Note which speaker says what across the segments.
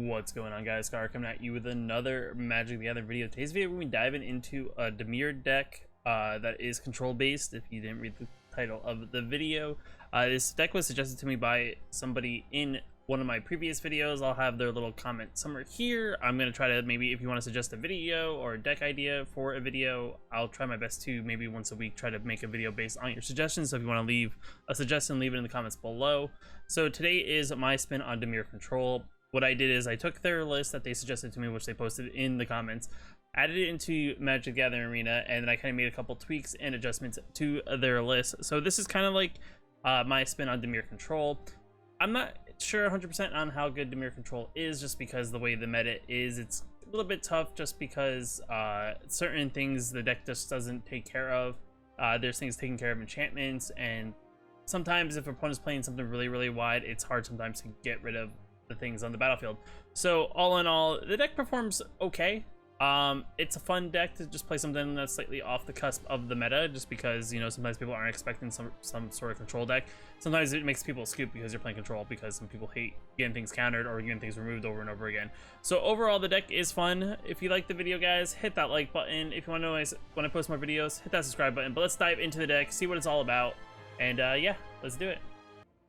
Speaker 1: What's going on, guys? Scar coming at you with another Magic the Gathering video. Today's video, we're going to be diving into a Dimir deck that is control based. If you didn't read the title of the video, this deck was suggested to me by somebody in one of my previous videos. I'll have their little comment somewhere here. I'm going to try to, maybe if you want to suggest a video or a deck idea for a video, I'll try my best to maybe once a week try to make a video based on your suggestions. So if you want to leave a suggestion, leave it in the comments below. So today is my spin on Dimir control. What I did is I took their list that they suggested to me, which they posted in the comments, added it into Magic the Gathering Arena, and then I kind of made a couple tweaks and adjustments to their list. So this is kind of like my spin on Dimir control. I'm not sure 100% on how good Dimir control is, just because the way the meta is, it's a little bit tough just because certain things the deck just doesn't take care of. There's things taking care of enchantments, and sometimes if an opponent's playing something really wide, it's hard sometimes to get rid of the things on the battlefield. So all in all, the deck performs okay. It's a fun deck to just play something that's slightly off the cusp of the meta, just because, you know, sometimes people aren't expecting some sort of control deck. Sometimes it makes people scoop because you're playing control, because some people hate getting things countered or getting things removed over and over again. So overall, the deck is fun. If you like the video, guys, hit that like button. If you want to know when I post more videos, hit that subscribe button. But let's dive into the deck, see what it's all about, and yeah, let's do it.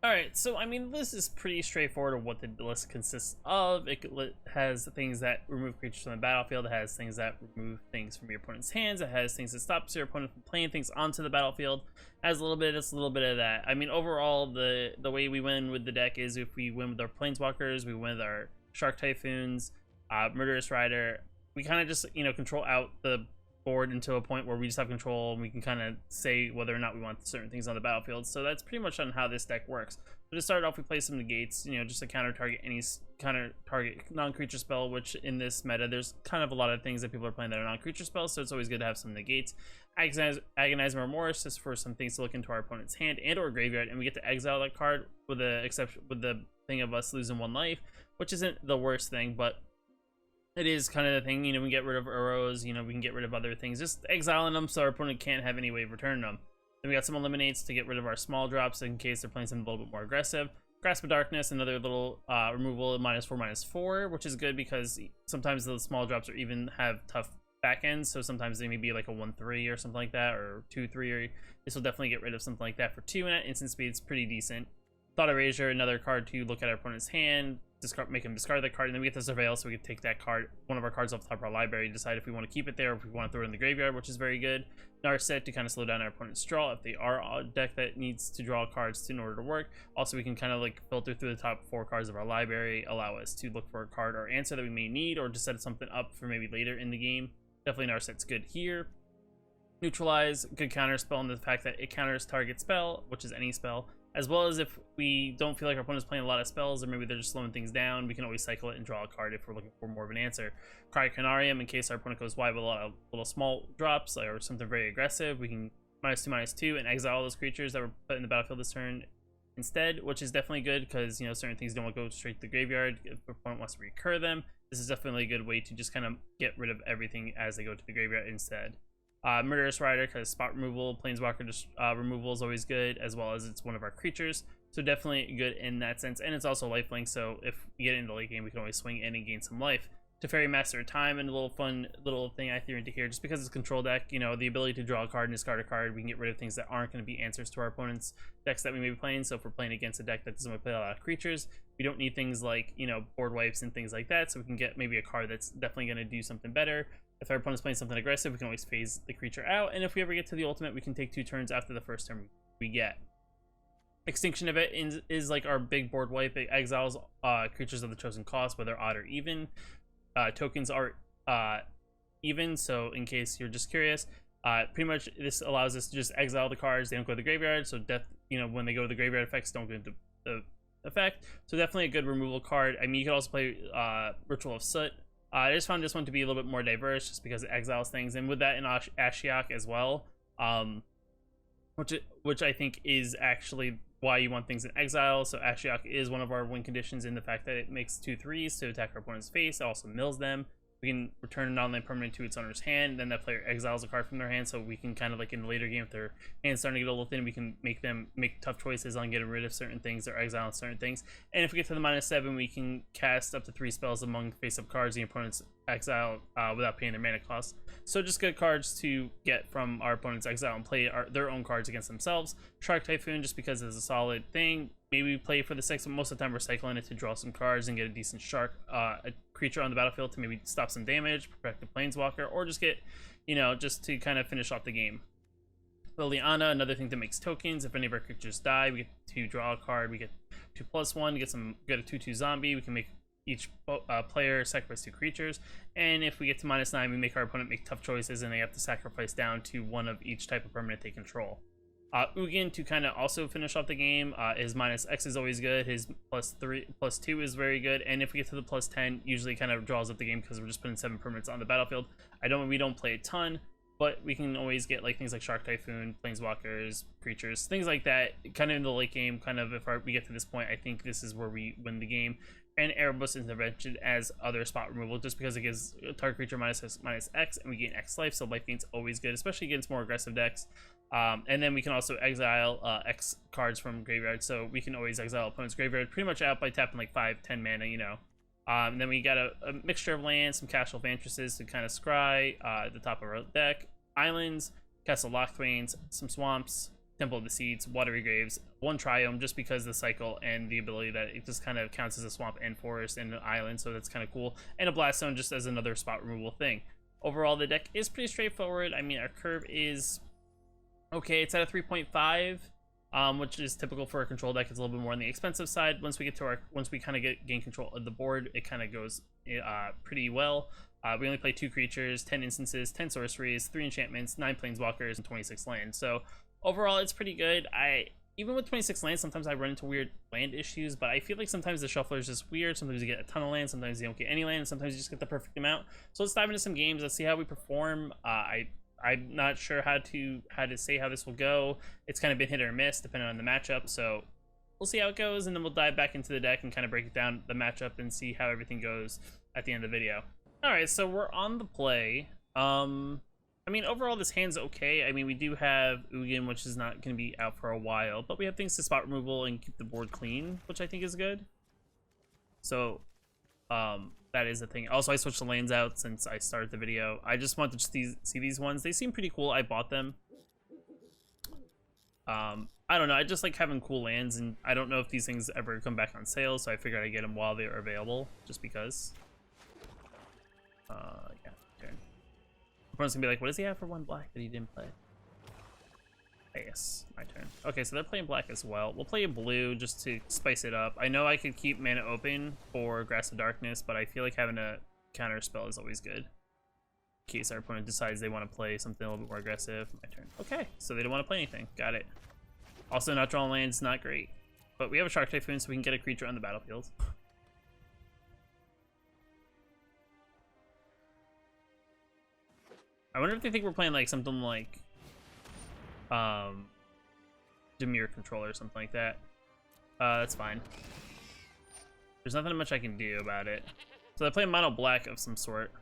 Speaker 1: Alright, so I mean, this is pretty straightforward of what the list consists of. It has things that remove creatures from the battlefield, it has things that remove things from your opponent's hands, it has things that stops your opponent from playing things onto the battlefield. It has a little bit of this, a little bit of that. I mean, overall, the way we win with the deck is if we win with our Planeswalkers, we win with our Shark Typhoons, Murderous Rider. We kind of just, you know, control out the board into a point where we just have control, and we can kind of say whether or not we want certain things on the battlefield. So that's pretty much on how this deck works. So to start off, we play some negates, you know, just to counter target any non-creature spell, which in this meta there's kind of a lot of things that people are playing that are non-creature spells, so it's always good to have some negates. Agonizing Remorse is for some things to look into our opponent's hand and or graveyard, and we get to exile that card with the thing of us losing one life, which isn't the worst thing, but it is kind of the thing. You know, we get rid of arrows, you know, we can get rid of other things, just exiling them so our opponent can't have any way of returning them. Then we got some eliminates to get rid of our small drops in case they're playing something a little bit more aggressive. Grasp of Darkness, another little removal, -4/-4, which is good because sometimes the small drops even have tough back ends, so sometimes they may be like a 1/3 or something like that, or 2/3. Or this will definitely get rid of something like that for 2, and at instant speed it's pretty decent. Thought Erasure, another card to look at our opponent's hand, make him discard that card, and then we get the Surveil, so we can take that card, one of our cards off the top of our library, decide if we want to keep it there or if we want to throw it in the graveyard, which is very good. Narset to kind of slow down our opponent's draw if they are a deck that needs to draw cards in order to work. Also, we can kind of like filter through the top 4 cards of our library, allow us to look for a card or answer that we may need, or to set something up for maybe later in the game. Definitely Narset's good here. Neutralize, good counter spell in the fact that it counters target spell, which is any spell, as well as if we don't feel like our opponent's playing a lot of spells, or maybe they're just slowing things down, we can always cycle it and draw a card if we're looking for more of an answer. Cryocanarium, in case our opponent goes wide with a lot of little small drops or something very aggressive, we can -2/-2 and exile those creatures that were put in the battlefield this turn instead, which is definitely good because, you know, certain things don't want to go straight to the graveyard if the opponent wants to recur them. This is definitely a good way to just kind of get rid of everything as they go to the graveyard instead. Murderous Rider, because spot removal, Planeswalker removal is always good, as well as it's one of our creatures, so definitely good in that sense. And it's also lifelink, so if we get into the late game, we can always swing in and gain some life. Teferi, Master of Time, and a little fun little thing I threw into here, just because it's a control deck, you know, the ability to draw a card and discard a card, we can get rid of things that aren't going to be answers to our opponent's decks that we may be playing. So if we're playing against a deck that doesn't want to play a lot of creatures, we don't need things like, you know, board wipes and things like that, so we can get maybe a card that's definitely going to do something better. If our opponent's playing something aggressive, we can always phase the creature out, and if we ever get to the ultimate, we can take 2 turns after the first turn we get. Extinction of it is like our big board wipe. It exiles creatures of the chosen cost, whether odd or even. Tokens are even, so in case you're just curious, pretty much this allows us to just exile the cards. They don't go to the graveyard, so you know, when they go to the graveyard, effects don't go into the effect. So definitely a good removal card. I mean, you could also play Ritual of Soot. I just found this one to be a little bit more diverse just because it exiles things, and with that in Ashiok as well, which I think is actually why you want things in exile. So Ashiok is one of our win conditions in the fact that it makes 2/3s to attack our opponent's face. It also mills them. we can return a non-land permanent to its owner's hand. Then that player exiles a card from their hand, so we can kind of like in the later game, if their hand's starting to get a little thin, we can make them make tough choices on getting rid of certain things or exiling certain things. And if we get to the -7, we can cast up to 3 spells among face-up cards the opponent's exile without paying their mana cost. So just good cards to get from our opponent's exile and play their own cards against themselves. Shark Typhoon, just because it's a solid thing. Maybe we play for the 6, but most of the time we're cycling it to draw some cards and get a decent shark, a creature on the battlefield to maybe stop some damage, protect the planeswalker, or just get, you know, just to kind of finish off the game. Liliana, another thing that makes tokens. If any of our creatures die, we get to draw a card. We get 2+1, get a 2/2 zombie. We can make each player sacrifice 2 creatures, and if we get to -9, we make our opponent make tough choices, and they have to sacrifice down to 1 of each type of permanent they control. Ugin, to kind of also finish off the game, his -X is always good. His +2 is very good, and if we get to the +10, usually kind of draws up the game because we're just putting 7 permanents on the battlefield. We don't play a ton, but we can always get like things like Shark Typhoon, Planeswalkers, creatures, things like that. Kind of in the late game, kind of if we get to this point, I think this is where we win the game. And Erebos Intervention as other spot removal, just because it gives a target creature -X, and we gain X life, so life gain's always good, especially against more aggressive decks. And then we can also exile X cards from graveyard, so we can always exile opponent's graveyard pretty much out by tapping like 5-10 mana, you know. And then we got a mixture of lands, some Castle Vantresses to kind of scry at the top of our deck, islands, Castle Lochthwains, some swamps, Temple of the Seeds, Watery Graves, 1 Triome, just because the cycle and the ability that it just kind of counts as a swamp and forest and an island, so that's kind of cool. And a Blast Zone just as another spot removal thing. Overall, the deck is pretty straightforward. I mean, our curve is okay. It's at a 3.5, which is typical for a control deck. It's a little bit more on the expensive side. Once we kind of gain control of the board, it kind of goes pretty well. We only play 2 creatures, 10 instances, 10 sorceries, 3 enchantments, 9 planeswalkers, and 26 lands. So overall, it's pretty good. Even with 26 lands, sometimes I run into weird land issues, but I feel like sometimes the shuffler is just weird. Sometimes you get a ton of lands, sometimes you don't get any land, and sometimes you just get the perfect amount. So let's dive into some games. Let's see how we perform. I'm not sure how to say how this will go. It's kind of been hit or miss depending on the matchup, so we'll see how it goes, and then we'll dive back into the deck and kind of break it down, the matchup, and see how everything goes at the end of the video. Alright, so we're on the play. I mean, overall, this hand's okay. I mean, we do have Ugin, which is not going to be out for a while, but we have things to spot removal and keep the board clean, which I think is good. So, that is a thing. Also, I switched the lands out since I started the video. I just wanted to see these ones. They seem pretty cool. I bought them. I don't know. I just like having cool lands, and I don't know if these things ever come back on sale, so I figured I'd get them while they are available, just because. Yeah. Okay. Opponent's gonna be like, what does he have for 1 black that he didn't play? Yes, my turn. Okay, so they're playing black as well. We'll play a blue just to spice it up. I know I could keep mana open for Grasp of Darkness, but I feel like having a counter spell is always good, in case our opponent decides they want to play something a little bit more aggressive. My turn. Okay, so they don't want to play anything. Got it. Also, not drawing lands, not great. But we have a Shark Typhoon, so we can get a creature on the battlefield. I wonder if they think we're playing like something like Dimir control or something like that. That's fine. There's nothing much I can do about it. So they play mono black of some sort.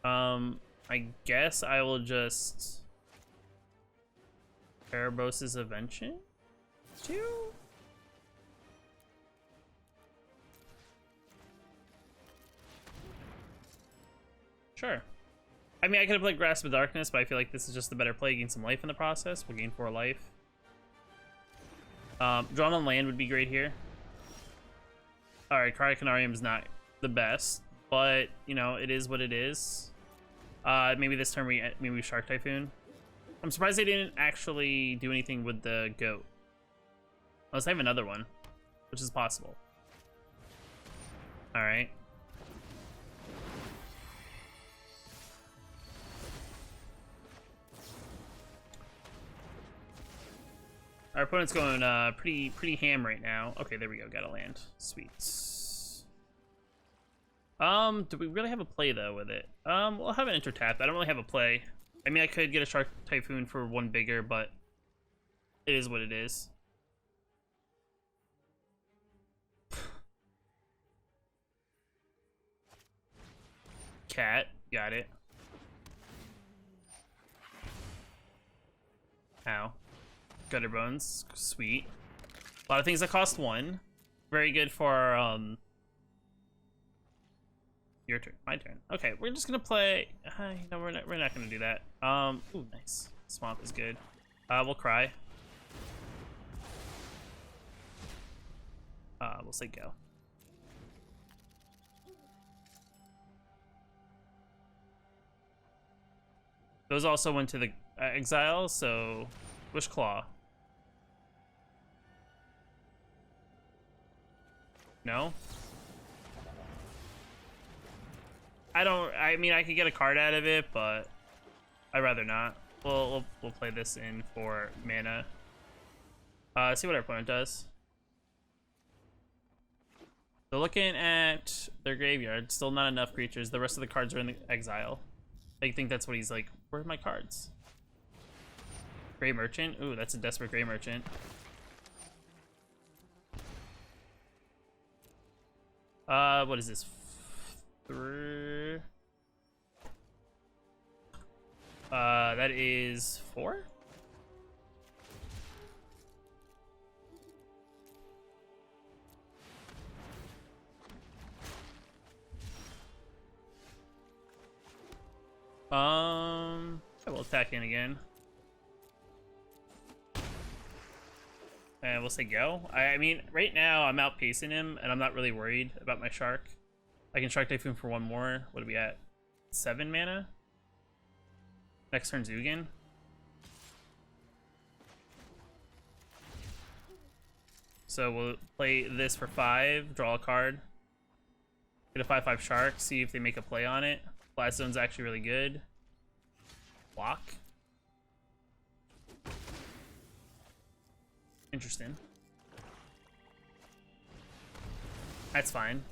Speaker 1: I guess I will just Erebos' Invention 2? Sure. I mean, I could have played Grasp of Darkness, but I feel like this is just the better play. Gain some life in the process. We'll gain 4 life. Drawn on land would be great here. Alright, Cryocanarium is not the best, but, you know, it is what it is. Maybe this turn we Shark Typhoon. I'm surprised they didn't actually do anything with the goat. Unless I have another one, which is possible. Alright. Our opponent's going pretty ham right now. Okay, there we go. Got a land. Sweet. Do we really have a play though with it? We'll have an intertap. I don't really have a play. I mean, I could get a Shark Typhoon for 1 bigger, but it is what it is. Cat, got it. Ow. Gutter bones, sweet. A lot of things that cost 1. Very good for your turn, my turn. Okay, we're just gonna play. No, we're not gonna do that. Ooh, nice. Swamp is good. We'll cry. We'll say go. Those also went to the exile, so Wish Claw. No? I mean, I could get a card out of it, but I'd rather not. We'll play this in for mana. See what our opponent does. So looking at their graveyard, still not enough creatures. The rest of the cards are in the exile. I think that's what he's like, where are my cards? Gray Merchant? Ooh, that's a desperate Gray Merchant. What is this? 3. That is 4? I will attack in again. And we'll say go. I mean, right now I'm outpacing him, and I'm not really worried about my Shark. I can Shark Typhoon for 1 more. What are we at? 7 mana? Next turn, Zugan. So we'll play this for 5, draw a card. Get a 5/5 Shark, see if they make a play on it. Blast Zone's actually really good. Block. Interesting. That's fine.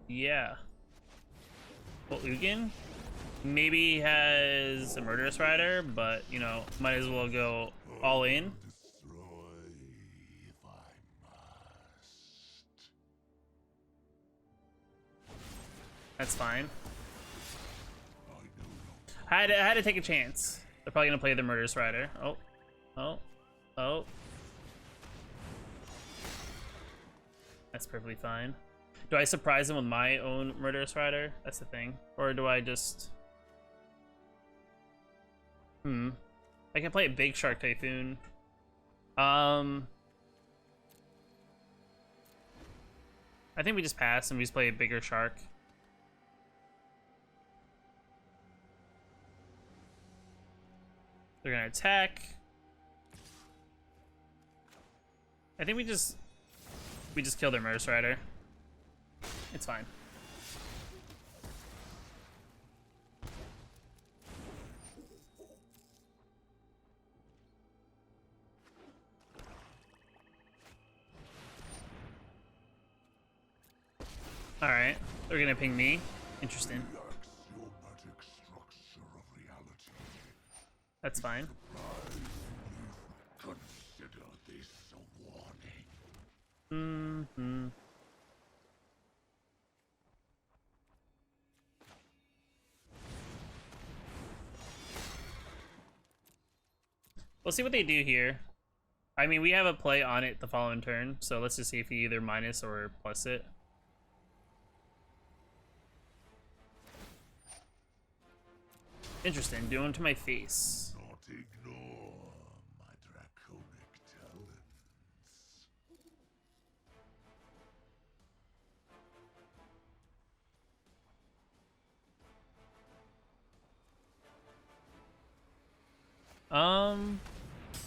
Speaker 1: Yeah. Well, Ugin maybe has a Murderous Rider, but you know, might as well go all in. That's fine. I had to take a chance. They're probably gonna play the Murderous Rider. Oh. That's perfectly fine. Do I surprise them with my own Murderous Rider? That's the thing. Or do I just... I can play a big Shark Typhoon. I think we just pass and we just play a bigger Shark. They're gonna attack. I think we just kill their Murderous Rider. It's fine. All right, they're gonna ping me. Interesting. That's fine.
Speaker 2: Consider this a warning.
Speaker 1: We'll see what they do here. I mean, we have a play on it the following turn, so let's just see if he either minus or plus it. Interesting, do one to my face.
Speaker 2: Not ignore my draconic talents.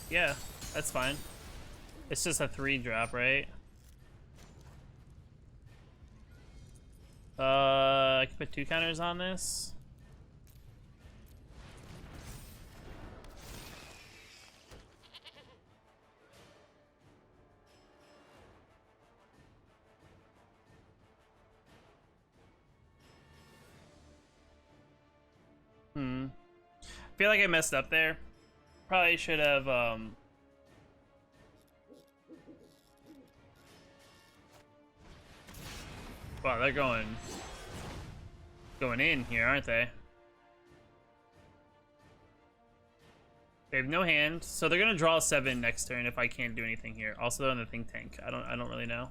Speaker 1: Yeah, that's fine. It's just a 3-drop, right? I can put 2 counters on this. I feel like I messed up there. Probably should have Wow, they're going in here, aren't they? They have no hand, so they're gonna draw 7 next turn if I can't do anything here. Also, they're on the think tank. I don't really know.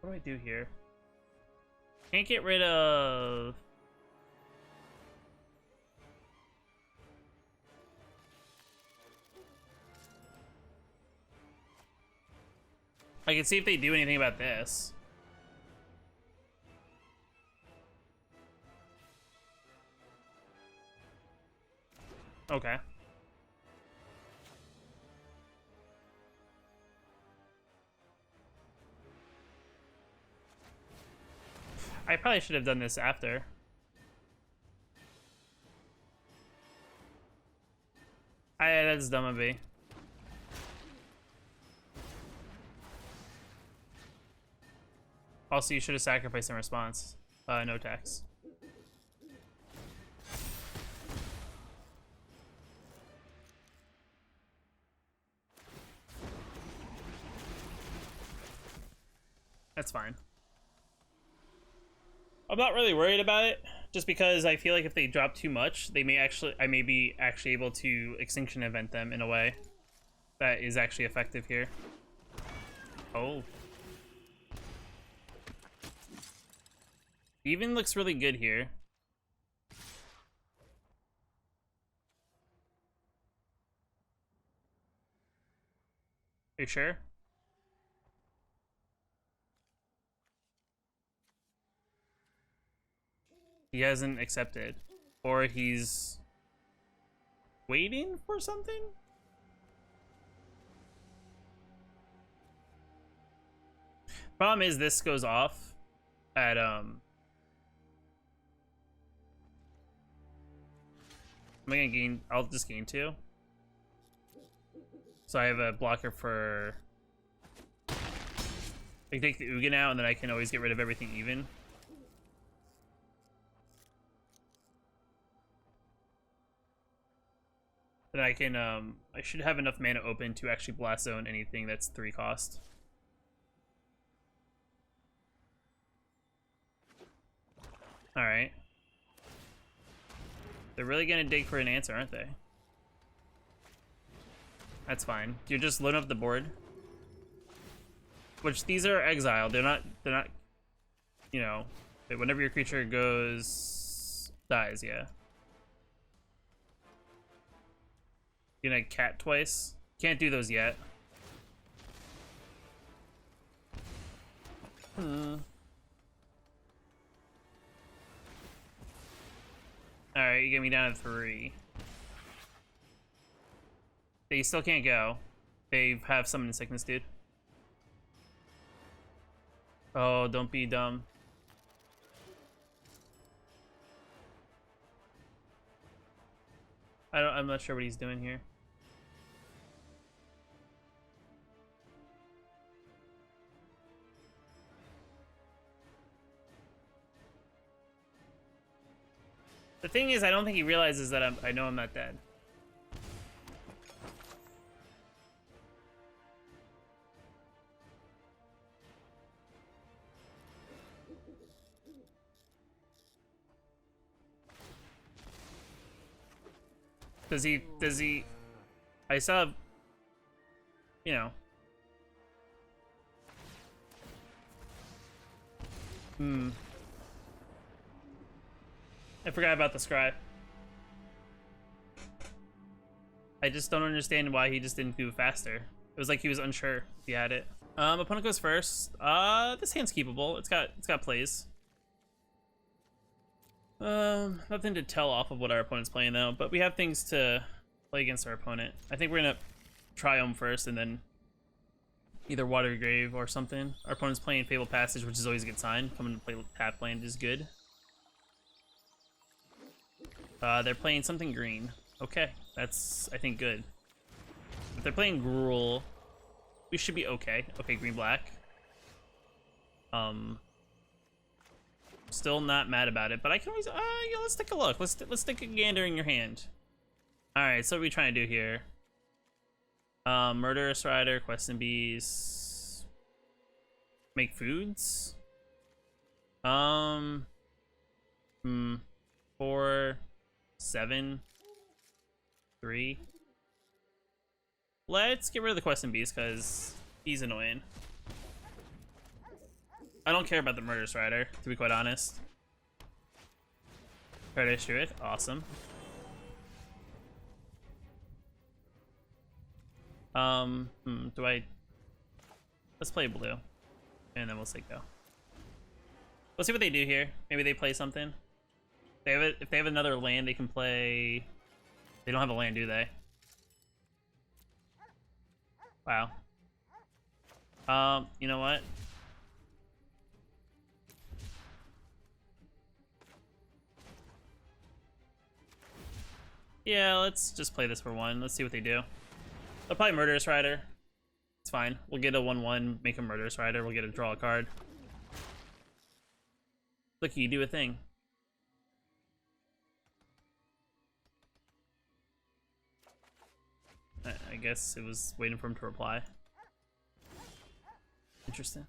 Speaker 1: What do I do here? Can't get rid of... I can see if they do anything about this. Okay. I probably should have done this after. That's dumb of me. Also, you should have sacrificed in response. No tax. That's fine. I'm not really worried about it, just because I feel like if they drop too much, I may be actually able to extinction event them in a way that is actually effective here. Oh. Even looks really good here. Are you sure? He hasn't accepted. Or he's waiting for something? Problem is this goes off at am I gonna gain? I'll just gain 2. So I have a blocker for... I can take the Ugin out and then I can always get rid of everything even. Then I can, I should have enough mana open to actually blast zone anything that's 3 cost. Alright. They're really gonna dig for an answer, aren't they? That's fine. You're just loading up the board. Which, these are exiled. They're not, you know, whenever your creature dies, yeah. You're gonna cat twice. Can't do those yet. Alright, you get me down to 3. They still can't go. They have summon sickness, dude. Oh, don't be dumb. I'm not sure what he's doing here. The thing is, I don't think he realizes that I know I'm not dead. Does he, I saw, you know. I forgot about the scry. I just don't understand why he just didn't do it faster. It was like he was unsure if he had it. Opponent goes first. This hand's keepable. It's got plays. Nothing to tell off of what our opponent's playing though, but we have things to play against our opponent. I think we're gonna try him first and then either Water Grave or something. Our opponent's playing Fable Passage, which is always a good sign. Coming to play tap land is good. They're playing something green. Okay, that's, I think, good. If they're playing Gruul, we should be okay. Okay, green-black. Still not mad about it, but I can always yeah, let's take a look. Let's take a gander in your hand. All right, so what are we trying to do here? Murderous Rider, Quest and Bees, make foods. 4, 7, 3. Let's get rid of the Quest and Bees because he's annoying. I don't care about the Murderous Rider, to be quite honest. Paradise Druid, awesome. Do I... Let's play blue. And then we'll say go. Let's see what they do here. Maybe they play something. They have it, if they have another land, they can play... They don't have a land, do they? Wow. You know what? Yeah, let's just play this for 1. Let's see what they do. They'll probably Murderous Rider. It's fine. We'll get a 1/1, make a Murderous Rider. We'll get a draw a card. Look, you do a thing. I guess it was waiting for him to reply. Interesting.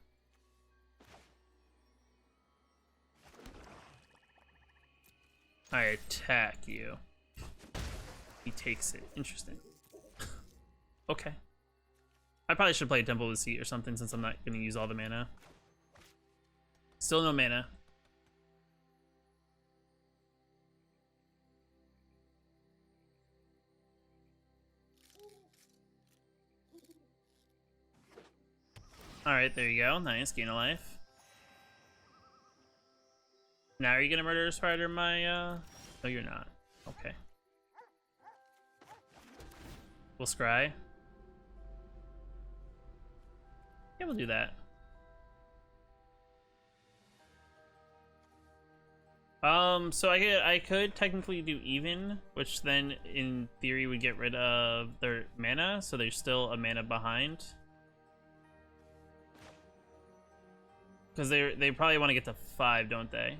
Speaker 1: I attack you. He takes it. Interesting. Okay. I probably should play Temple of the Sea or something since I'm not going to use all the mana. Still no mana. Alright, there you go. Nice. Gain a life. Now are you going to Murderous Rider my... No, you're not. Okay. We'll scry. Yeah, we'll do that. So I could technically do even, which then in theory would get rid of their mana, so there's still a mana behind. Because they probably want to get to 5, don't they?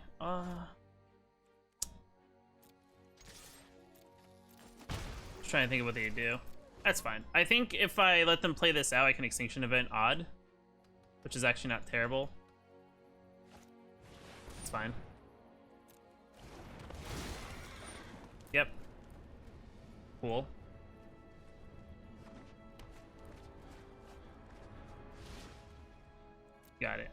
Speaker 1: Just trying to think of what they do. That's fine. I think if I let them play this out, I can Extinction Event Odd, which is actually not terrible. It's fine. Yep. Cool. Got it.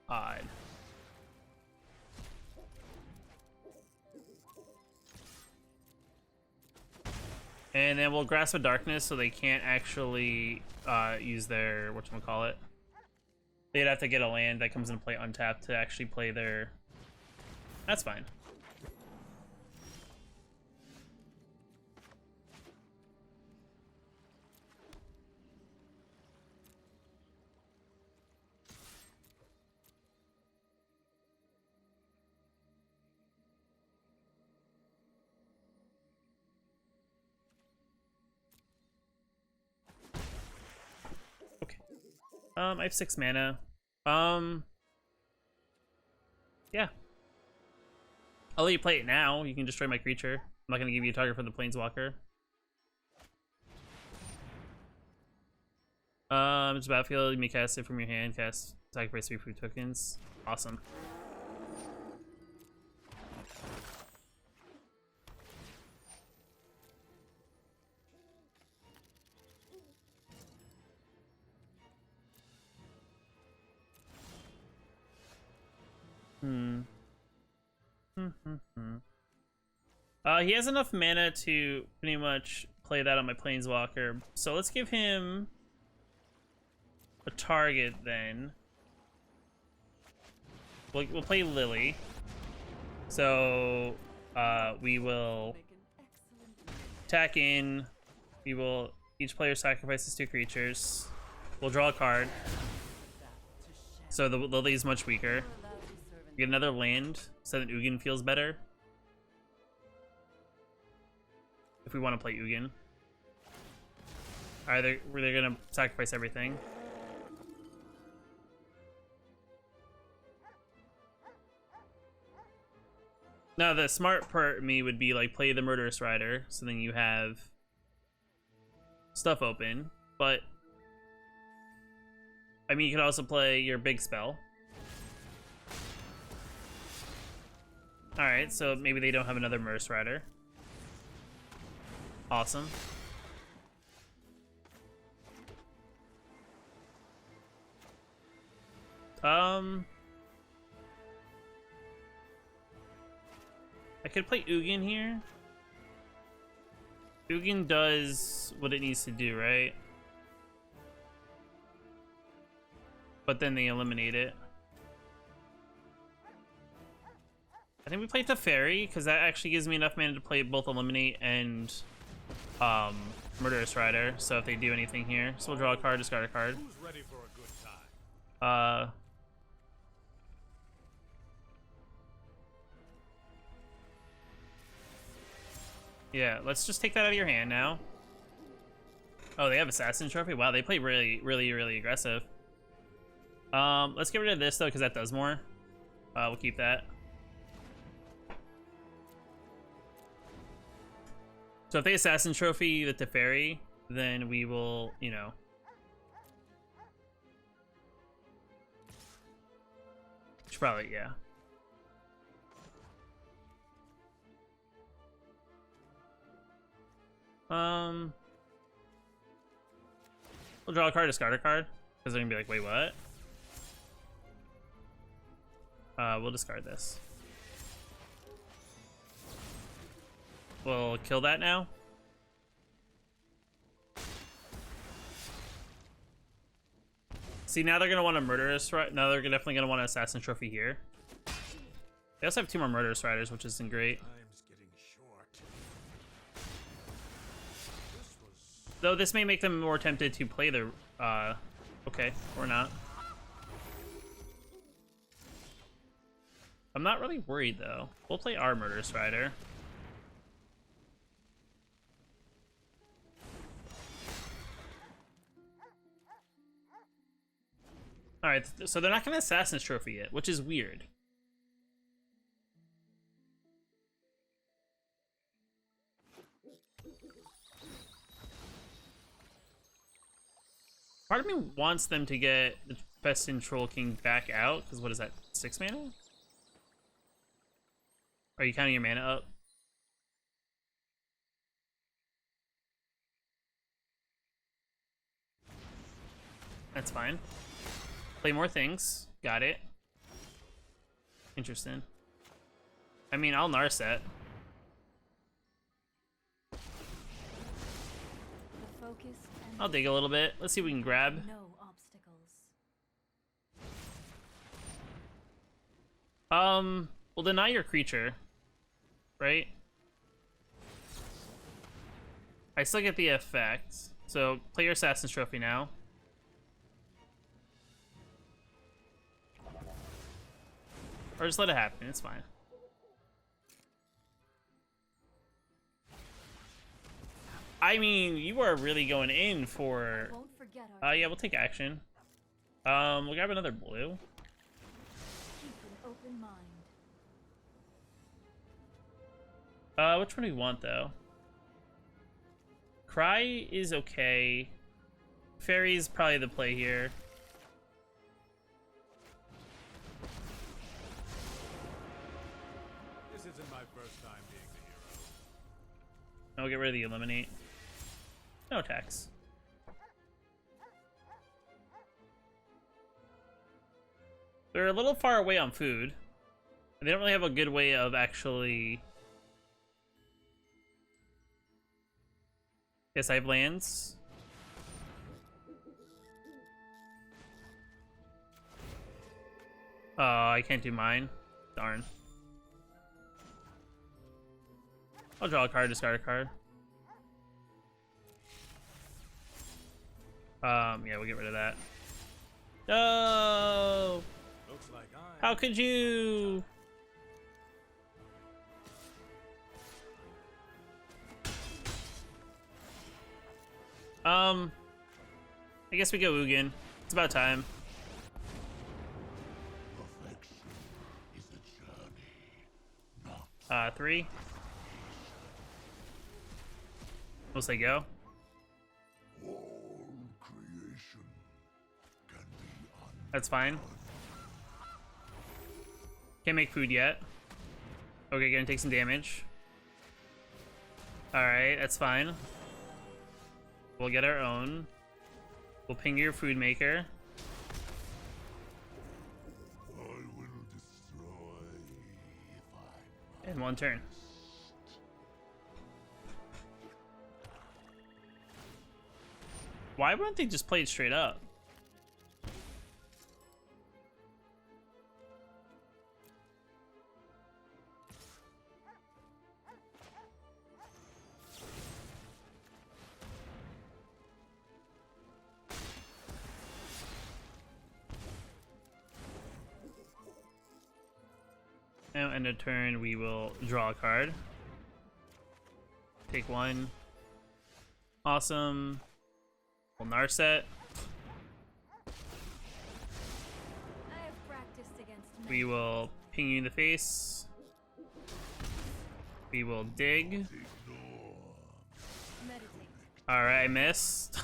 Speaker 1: Odd. And then we'll Grasp of Darkness so they can't actually use their, whatchamacallit. They'd have to get a land that comes into play untapped to actually play their... That's fine. I have 6 mana. Yeah. I'll let you play it now. You can destroy my creature. I'm not gonna give you a target for the Planeswalker. It's a battlefield. You may cast it from your hand. Cast sacrifice 3 free tokens. Awesome. He has enough mana to pretty much play that on my Planeswalker. So let's give him a target then. We'll play Lily. So we will attack in. We will each player sacrifices 2 creatures. We'll draw a card. So the Lily's much weaker. Get another land so that Ugin feels better. we want to play Ugin. Are they gonna sacrifice everything? Now the smart part of me would be like play the Murderous Rider, so then you have stuff open. But I mean, you could also play your big spell. All right, so maybe they don't have another Murderous Rider. Awesome. I could play Ugin here. Ugin does what it needs to do, right? But then they eliminate it. I think we play Teferi, because that actually gives me enough mana to play both Eliminate and Murderous Rider, so if they do anything here. So we'll draw a card, discard a card.
Speaker 3: Who's ready for a good time?
Speaker 1: Yeah, let's just take that out of your hand now. Oh, they have Assassin Trophy? Wow, they play really aggressive. Let's get rid of this, though, because that does more. We'll keep that. So if they Assassin Trophy the Teferi, then we will, you know... Should probably, yeah. We'll draw a card, discard a card, because they're gonna be like, wait, what? We'll discard this. We'll kill that now. See, now they're gonna want a Murderous Rider. Now they're definitely gonna want an Assassin Trophy here. They also have 2 more Murderous Riders, which isn't great.
Speaker 3: Time's getting short.
Speaker 1: Though this may make them more tempted to play their, okay, or not. I'm not really worried, though. We'll play our Murderous Rider. Alright, so they're not gonna Assassin's Trophy it, which is weird. Part of me wants them to get the Festin Troll King back out, because what is that, 6 mana? Are you counting your mana up? That's fine. Play more things. Got it. Interesting. I mean, I'll Narset. I'll dig a little bit. Let's see what we can grab.
Speaker 4: No obstacles.
Speaker 1: We'll deny your creature. Right? I still get the effect. So, play your Assassin's Trophy now. Or just let it happen, it's fine. I mean, you are really going in for...
Speaker 4: Won't forget our
Speaker 1: yeah, we'll take action. We'll grab another blue.
Speaker 4: keep an open mind.
Speaker 1: Which one do we want, though? Cry is okay. Fairy's probably the play here.
Speaker 3: This isn't my first time being the hero.
Speaker 1: And we'll get rid of the Eliminate. No attacks. They're a little far away on food. They don't really have a good way of actually... Yes, I have lands. I can't do mine. Darn. I'll draw a card, discard a card. Yeah, we'll get rid of that. No!
Speaker 3: Looks like
Speaker 1: How could you? I guess we go Ugin. It's about time.
Speaker 2: Perfection is a journey, not
Speaker 1: 3. We'll say go.
Speaker 2: all creation can be undone.
Speaker 1: That's fine. Can't make food yet. Okay, gonna take some damage. Alright, that's fine. We'll get our own. We'll ping your food maker.
Speaker 2: I will destroy if I
Speaker 1: In 1 turn. Why wouldn't they just play it straight up? Now end of turn, we will draw a card. Take 1. Awesome. We'll Narset.
Speaker 4: I have practiced against
Speaker 1: We will ping you in the face. We will dig.
Speaker 4: meditate.
Speaker 1: Alright, I missed.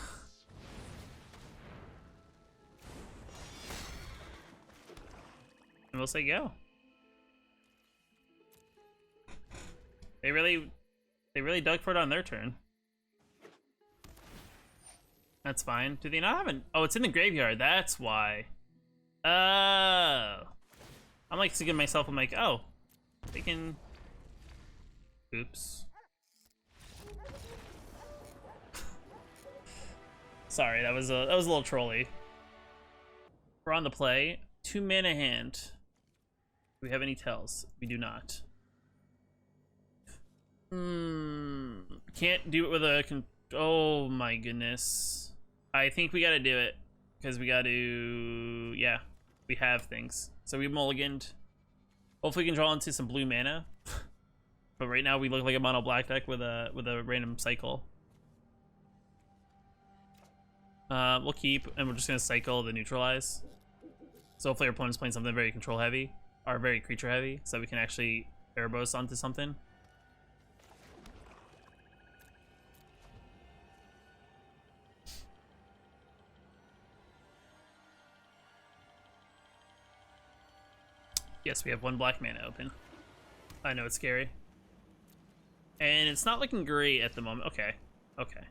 Speaker 1: And we'll say go. They really dug for it on their turn. That's fine. Do they not have an... Oh, it's in the graveyard. That's why. Oh. I'm like thinking to myself, I'm like, oh, they can... Oops. Sorry, that was a little trolly. We're on the play. 2 mana hand. Do we have any tells? We do not. Can't do it with a... Oh my goodness. I think we gotta do it. Because we gotta... Yeah, we have things. So we mulliganed. Hopefully we can draw into some blue mana. But right now we look like a mono black deck with a random cycle. We'll keep, and we're just gonna cycle the neutralize. So hopefully our opponent's playing something very control heavy, or very creature heavy, so we can actually Erebos onto something. Yes, we have 1 black mana open. I know it's scary. And it's not looking great at the moment. Okay. Okay.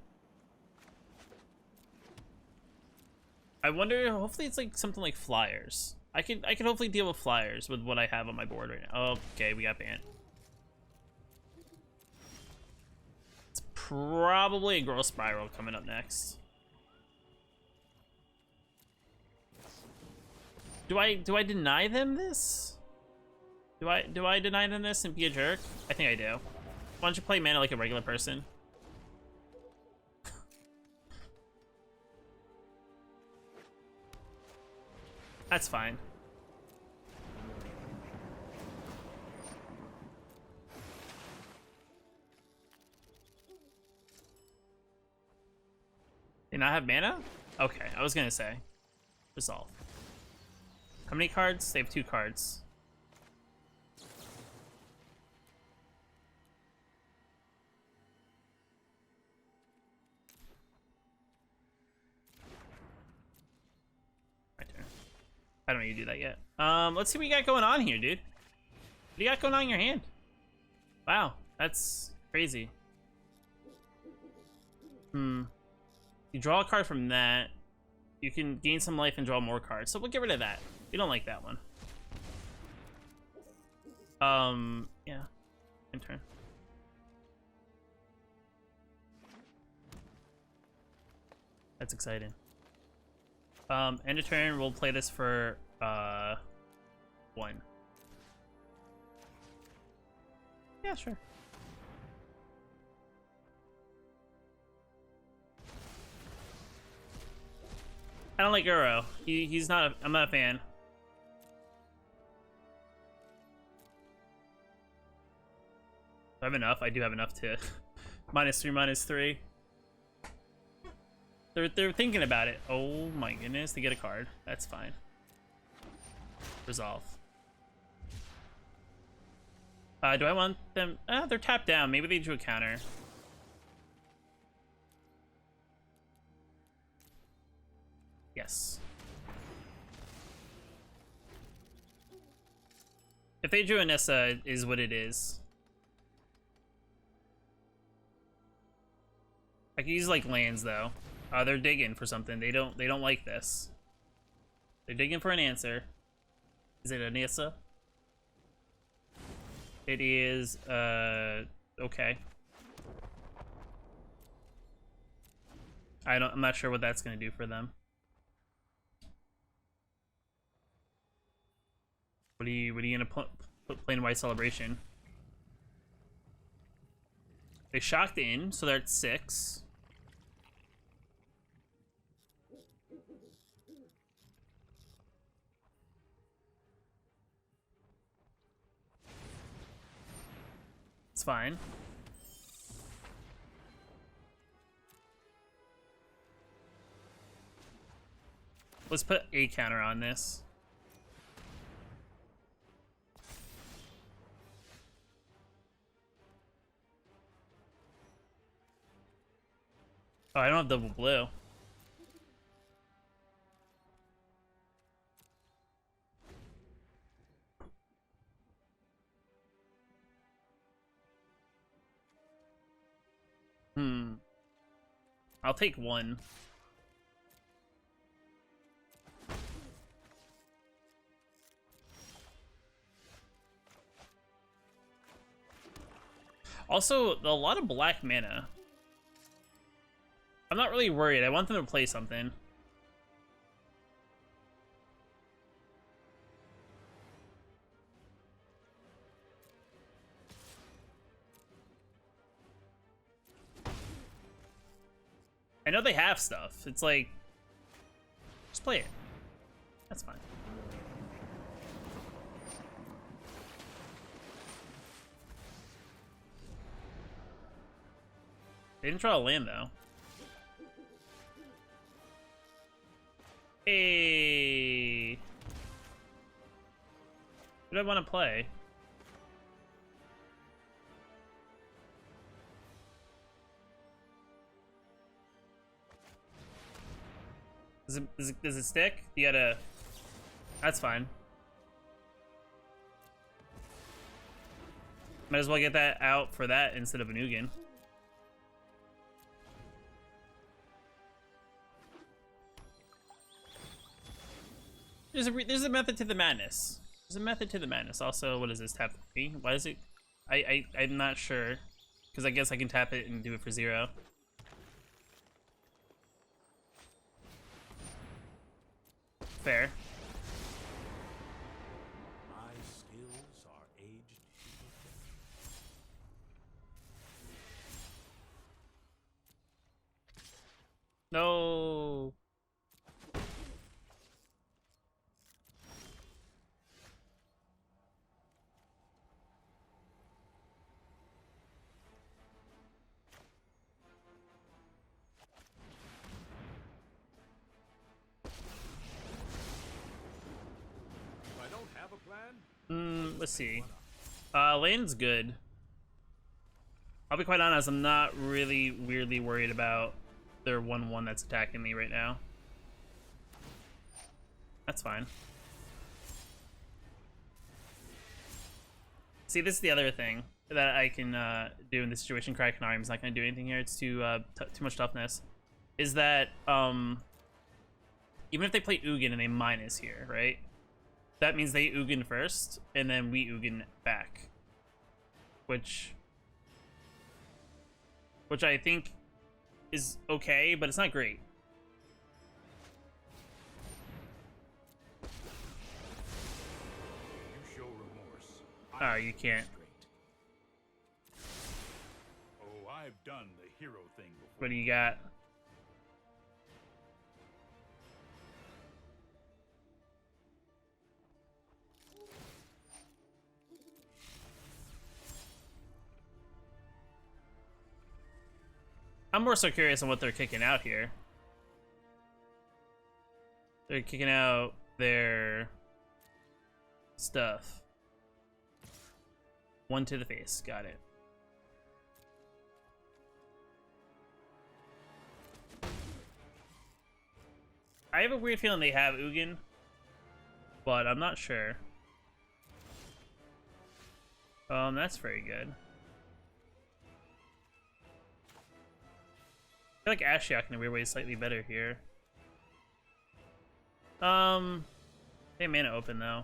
Speaker 1: I wonder, hopefully it's like something like flyers. I can hopefully deal with flyers with what I have on my board right now. Okay, we got banned. It's probably a growth spiral coming up next. Do I deny them this? Do I deny them this and be a jerk? I think I do. Why don't you play mana like a regular person? That's fine. They not have mana? Okay, I was gonna say. Resolve. How many cards? They have 2 cards. My turn. I don't need to do that yet. Let's see what you got going on here, dude. What do you got going on in your hand? Wow, that's crazy. You draw a card from that. You can gain some life and draw more cards. So we'll get rid of that. We don't like that one. Yeah. End turn. That's exciting. End of turn, we'll play this for 1. Yeah, sure. I don't like Uro. He's not. I'm not a fan. I have enough. I do have enough to -3, -3. They're thinking about it. Oh my goodness, they get a card. That's fine. Resolve. Do I want them? They're tapped down. Maybe they drew a counter. Yes. If they drew a Nissa, it is what it is. I can use like lands though. They're digging for something. They don't like this. They're digging for an answer. Is it a Nissa? It is okay. I'm not sure what that's gonna do for them. What are you gonna put plain white celebration? They shocked in, so they're at 6. It's fine. Let's put a counter on this. Oh, I don't have double blue. I'll take 1. Also, a lot of black mana. I'm not really worried. I want them to play something. I know they have stuff. It's like, just play it. That's fine. They didn't draw a land though. Hey, what do I want to play? Does it stick? You gotta. That's fine. Might as well get that out for that instead of an Ugin. There's a method to the madness. There's a method to the madness. Also, what is this? Tap 3? Why is it? I'm not sure. Because I guess I can tap it and do it for 0. Fair.
Speaker 3: My skills are aged.
Speaker 1: No.
Speaker 3: If I don't have a plan,
Speaker 1: Let's see. Lane's good. I'll be quite honest, I'm not really weirdly worried about their 1/1 that's attacking me right now. That's fine. See, this is the other thing that I can do in this situation. Krakenarium's not going to do anything here. It's too much toughness. Is that even if they play Ugin and they minus here, right? That means they Ugin first, and then we Ugin back. Which I think is okay, but it's not great.
Speaker 3: you show remorse.
Speaker 1: Oh, you can't.
Speaker 3: Oh, I've done the hero thing before.
Speaker 1: What do you got? I'm more so curious on what they're kicking out here. They're kicking out their stuff. 1 to the face. Got it. I have a weird feeling they have Ugin, but I'm not sure. That's very good. I feel like Ashiok in a weird way is slightly better here. Hey, mana open though.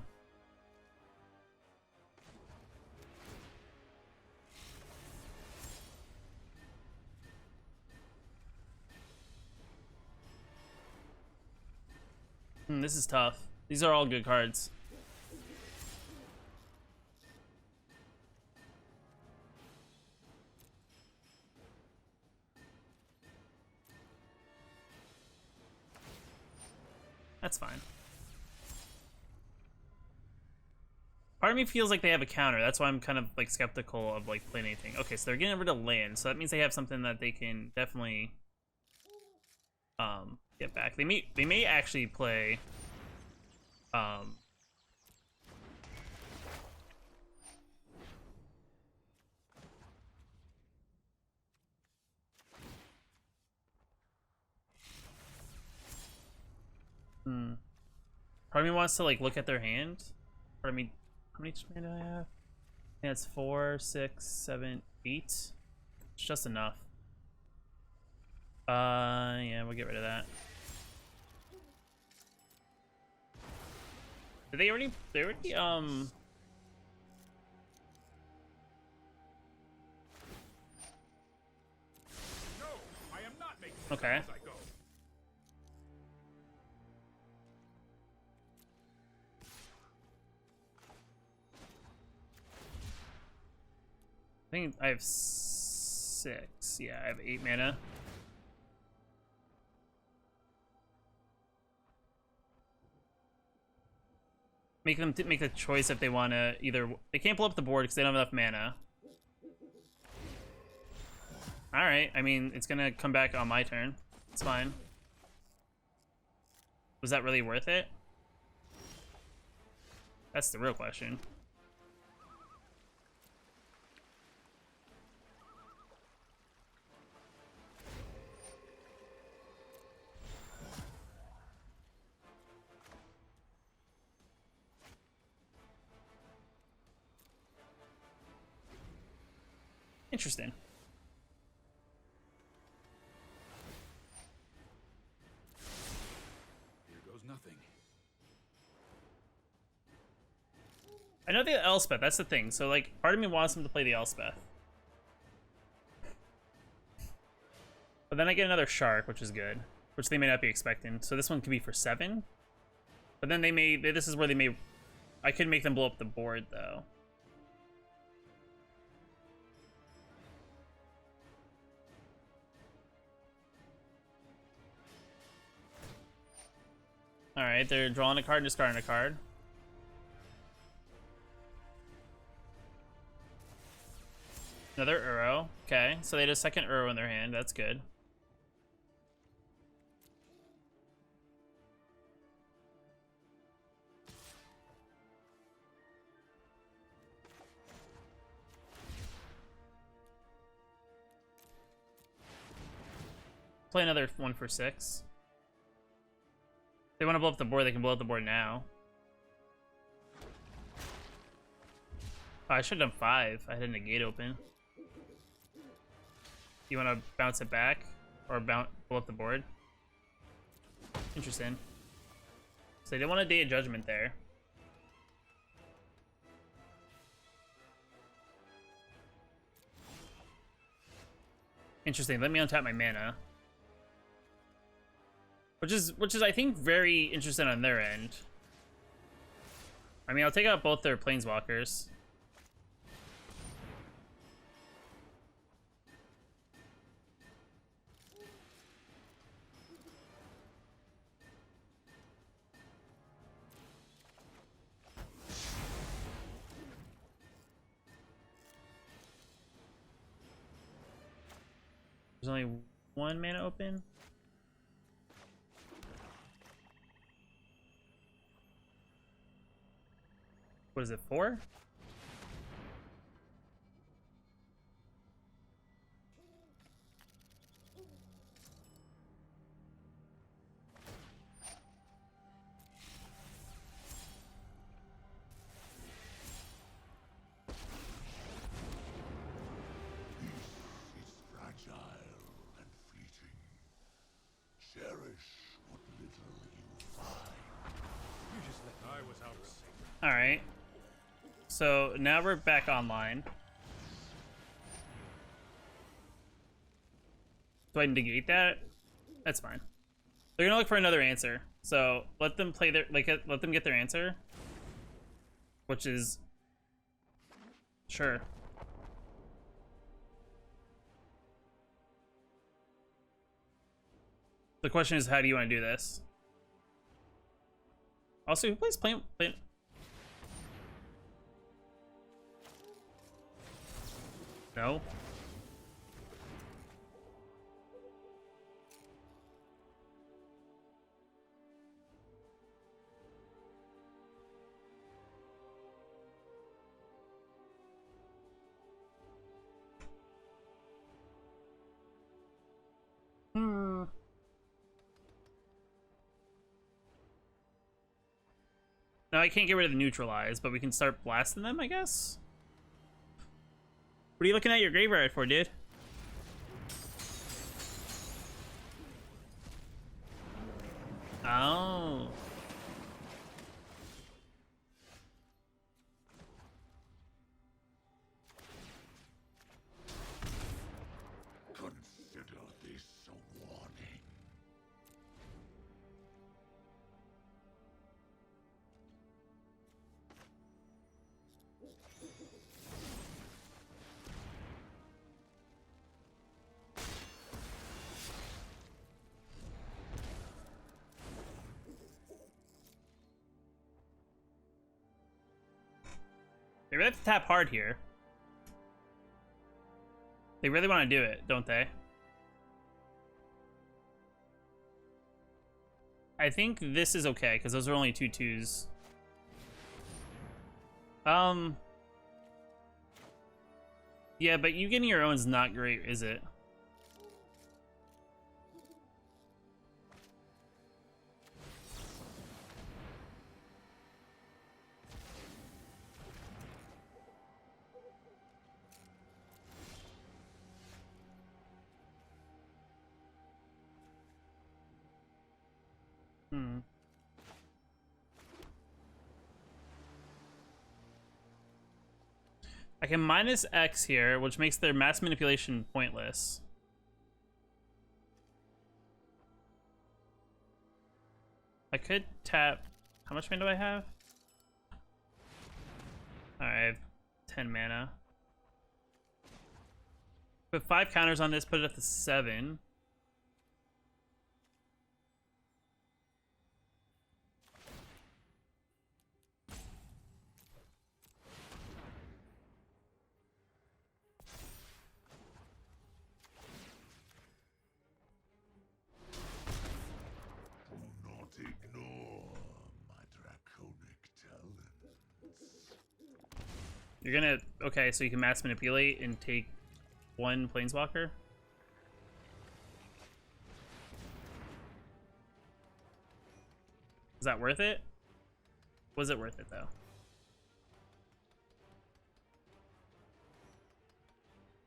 Speaker 1: This is tough. These are all good cards. That's fine. Part of me feels like they have a counter. That's why I'm kind of like skeptical of like playing anything. Okay, so they're getting rid of land, so that means they have something that they can definitely get back. They may actually play part of me wants to like look at their hand. Part of me, how many mana do I have? Yeah, it's 4, 6, 7, 8. It's just enough. Yeah, we'll get rid of that. Did they already
Speaker 3: No, I am not making it
Speaker 1: Okay.
Speaker 3: as I go.
Speaker 1: I think I have 6. Yeah, I have 8 mana. Make them make the choice if they want to either. They can't blow up the board because they don't have enough mana. All right. I mean, it's gonna come back on my turn. It's fine. Was that really worth it? That's the real question. Interesting.
Speaker 3: Here goes nothing.
Speaker 1: I know the Elspeth, that's the thing. So, like, part of me wants them to play the Elspeth. But then I get another Shark, which is good. Which they may not be expecting. So this one could be for 7. But then this is where they may... I could make them blow up the board, though. Alright, they're drawing a card and discarding a card. Another Uro. Okay, so they had a second Uro in their hand. That's good. Play another one for 6. If they want to blow up the board, they can blow up the board now. Oh, I should have done 5. I had a negate open. You want to bounce it back? Or blow up the board? Interesting. So they didn't want a Day of Judgment there. Interesting. Let me untap my mana. Which is I think very interesting on their end. I mean, I'll take out both their planeswalkers. There's only 1 mana open. What is it, 4?
Speaker 2: It's fragile and fleeting. Cherish what little you find.
Speaker 3: You just let I was out of sync.
Speaker 1: All right. So now we're back online. Do I negate that? That's fine. They're gonna look for another answer. So let them play their let them get their answer. Which is sure. The question is, how do you want to do this? Also, who plays play? No. No, I can't get rid of the neutralize, but we can start blasting them, I guess? What are you looking at your graveyard for, dude? Oh.
Speaker 2: Consider this a warning.
Speaker 1: They really have to tap hard here. They really want to do it, don't they? I think this is okay, because those are only 2/2s. Yeah, but you getting your own's not great, is it? Hmm. I can minus X here, which makes their mass manipulation pointless. I could tap... How much mana do I have? Alright, I have 10 mana. Put 5 counters on this, put it at the 7.
Speaker 2: Do not ignore my draconic talents.
Speaker 1: You're gonna... Okay, so you can mass manipulate and take 1 planeswalker? Is that worth it? Was it worth it, though?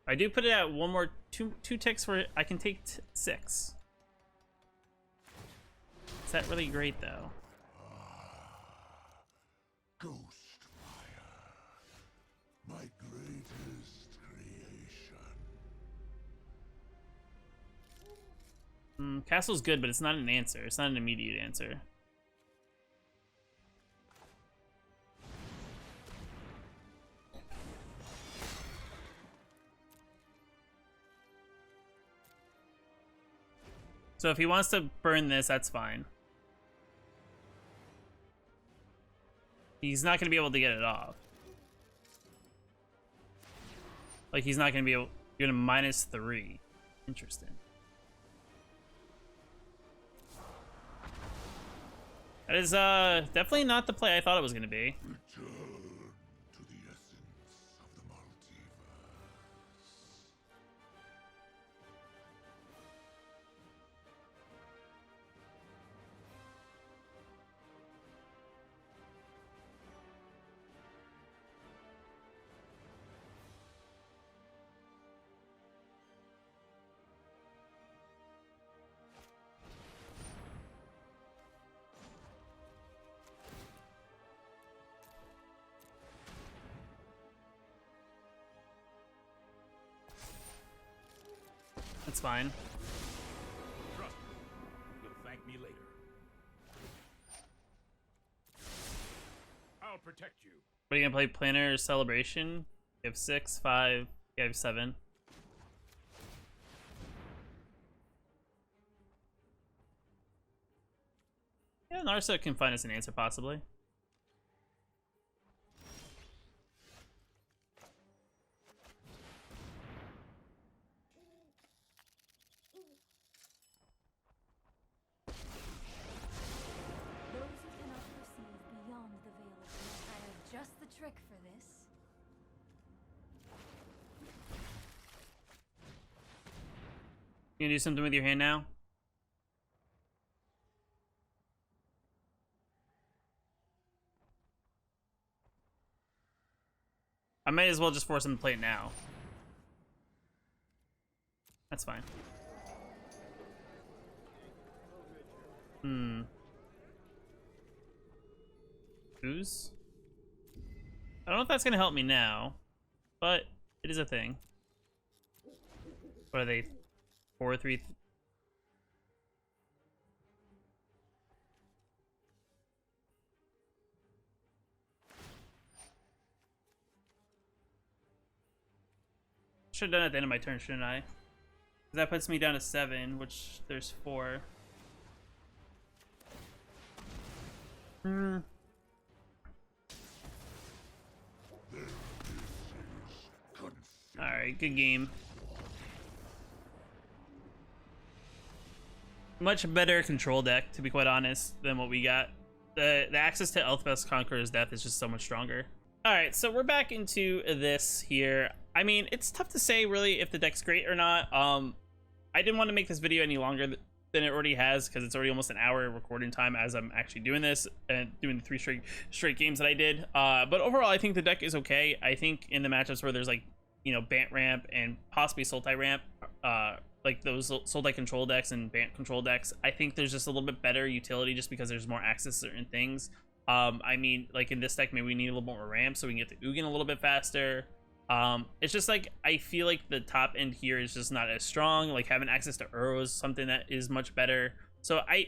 Speaker 1: I do put it at one more... Two ticks where I can take 6. Is that really great, though?
Speaker 2: Ghostfire, my greatest creation.
Speaker 1: Castle's good, but it's not an answer. It's not an immediate answer. So if he wants to burn this, that's fine. He's not going to be able to get it off. Like, he's not going to be able... You're going to -3. Interesting. That is definitely not the play I thought it was going to be.
Speaker 2: Return
Speaker 1: That's fine.
Speaker 3: Trust me. You'll thank me later. I'll protect you.
Speaker 1: What are you gonna play? Planner or Celebration? You have 6, 5, you have 7. Yeah, Narsa can find us an answer, possibly.
Speaker 4: Those who cannot perceive beyond the veil of night. I have just the trick for this.
Speaker 1: You gonna do something with your hand now? I might as well just force him to play it now. That's fine. Who's? I don't know if that's gonna help me now, but it is a thing. What are they? 4, 3. Should have done it at the end of my turn, shouldn't I? 'Cause that puts me down to 7, which there's 4. Alright, good game. Much better control deck, to be quite honest, than what we got. The access to Elspeth's Conqueror's Death is just so much stronger. Alright, so we're back into this here. I mean, it's tough to say, really, if the deck's great or not. I didn't want to make this video any longer than it already has, because it's already almost an hour recording time as I'm actually doing this, and doing the 3 straight games that I did. But overall, I think the deck is okay. I think in the matchups where there's, like, you know, Bant ramp and possibly Sultai ramp, like those Sultai control decks and Bant control decks, I think there's just a little bit better utility just because there's more access to certain things. I mean, like in this deck, maybe we need a little more ramp so we can get the Ugin a little bit faster. It's just like, I feel like the top end here is just not as strong. Like having access to Uro is something that is much better. So I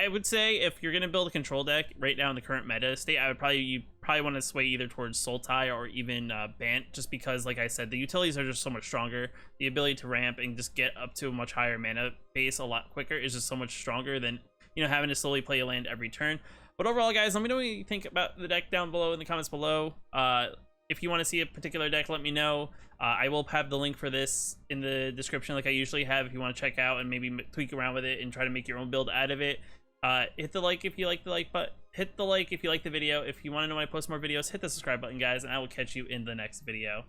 Speaker 1: would say if you're gonna build a control deck right now in the current meta state, I would you probably want to sway either towards Sultai or even Bant, just because, like I said, the utilities are just so much stronger. The ability to ramp and just get up to a much higher mana base a lot quicker is just so much stronger than, you know, having to slowly play a land every turn. But overall, guys, let me know what you think about the deck down below in the comments below. If you want to see a particular deck, let me know. I will have the link for this in the description like I usually have if you want to check out and maybe tweak around with it and try to make your own build out of it. Hit the like if you like the like button. Hit the like if you like the video. If you want to know when I post more videos, hit the subscribe button, guys, and I will catch you in the next video.